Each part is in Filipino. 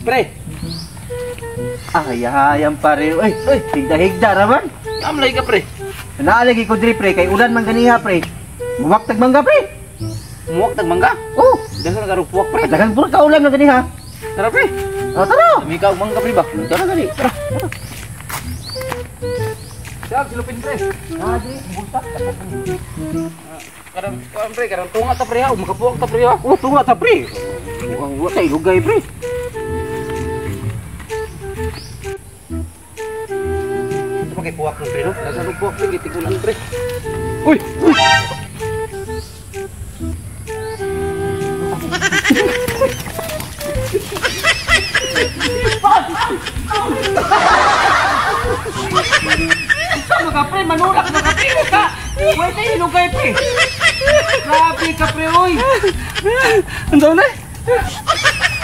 Pre. Hayang pare. Uy, higda-higda raman. Amlay ka pre. Naalagi ko diri pre kay ulan man ganiha pre. Muwaktag mangga pre. Muwak tagmangga. Oh, Dagan ka rupuak pre. dagan puro ka ulan man ganiha. Tara pre. Oh, tara. Kami ka mangga pre ba? Tara gani. Tara. Siya silupin pre. Di, bulta. Karang pre, karang tunga ta pre ha. Makapuwak ta pre ha. Oh, tunga ta pre. Wa tay lugay pre. Pakai puwak ng pre no. Nasa rupuak pre gitigulan pre. Uy. Sama ka pre, manulak na ka pre ka. Wait tayo lugay pre. Grabe ka pre oy. Ano na?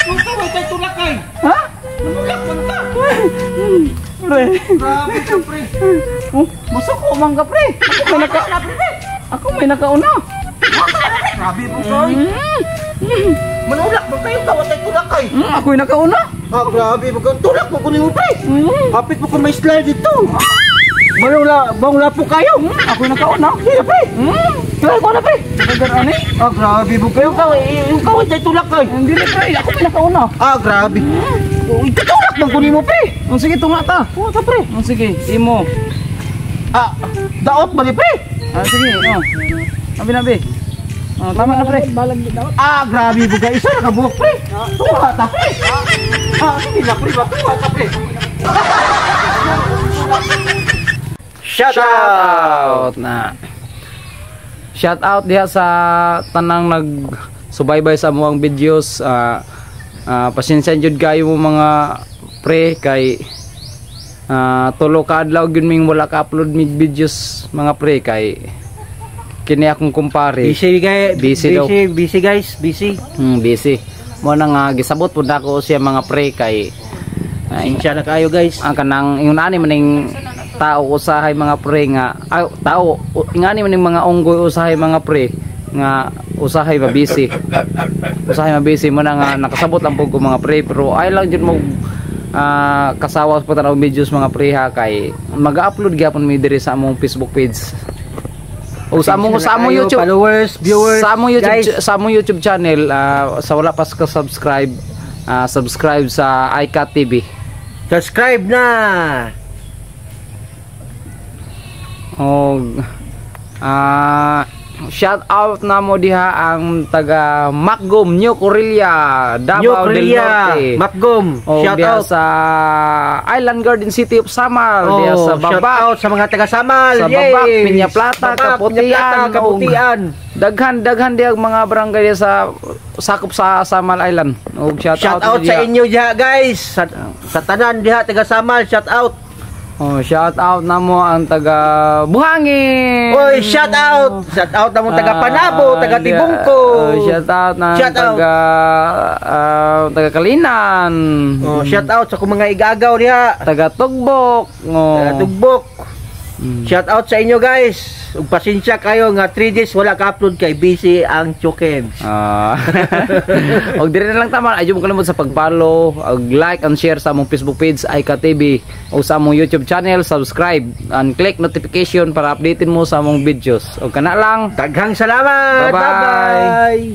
Kung ka wait tayo tulak kay. Ha? Manulak man ka. Pre. Grabe ka pre. Oh, masuko man ka pre. Ako may nakauna. Grabe mo kay. Manulak mo kayo ka wait tayo tulak kay. Ako yung nakauna. Grabe mo kay. Tulak mo kunin mo pre. Kapit mo kung may slide dito. Bangla po kayo. Ako yung nakauna. Hindi na pre. Try ko na pre. Nagdarani? Grabe mo kayo ka. Yung ka wait tayo tulak kay. Hindi na pre. Ako may nakauna. Grabe. Itutulak mo kunin mo pre. Sige, tunga ta. Tunga ta pre. Sige, imo. Daot ba ni pre? Sige, Nabi. Tama na pre. Grabe mo guys. Isa nakabuhok pre. Tunga ta pre. Sige na pre. Tunga ta pre. Shout out diha sa tanang nagsubaybay sa among videos. Pasensya jud kayo mo mga pre kay tulo ka adlaw gyud ming wala ka upload mig videos mga pre kay kini akong kumpare. Busy guys. Busy guys. Busy. Busy. Mo nang gisabot pud ako siya mga pre kay siya na kayo guys. Ang kanang ingon ani maning tao usahay mga pre nga tao ingani maning mga unggoy usahay mga pre nga usahay mabisi. Usahay mabisi mo na nga nakasabot lang pud ko mga pre pero ay lang jud mo kasawa sa pagtanaw videos mga pre ha kay mag-upload gyapon mi diri sa among Facebook page. O sa among YouTube followers, viewers, sa among YouTube channel sa wala pa ka subscribe sa iCat TV. Subscribe na. Shout out na mo diha ang taga Macgum, New Corilla, Davao del Norte. Macgum, shout out sa Island Garden City of Samal, diha sa shout Babak, out sa mga taga Samal. sa Babak, Piña Plata, Kaputian. Daghan diha mga barangay sa sakop sa Samal Island. Shout out sa inyo diha guys. Sa tanan diha taga Samal, shout out. Shout out na mo ang taga Buhangin. Oy, shout out. Shout out na mo taga Panabo, taga Tibungko. Shout out na taga Kalinan. Shout out sa mga igagaw diha. Taga Tugbok. Taga Tugbok. Shout out sa inyo guys. Ug pasensya kayo nga 3 days wala ka upload kay busy ang Chokens. Og dire na lang tama ayo mo kalimot sa pag-follow, like and share sa among Facebook page iCat TV o sa among YouTube channel, subscribe and click notification para updatein mo sa among videos. Og kana lang. Daghang salamat. Bye-bye.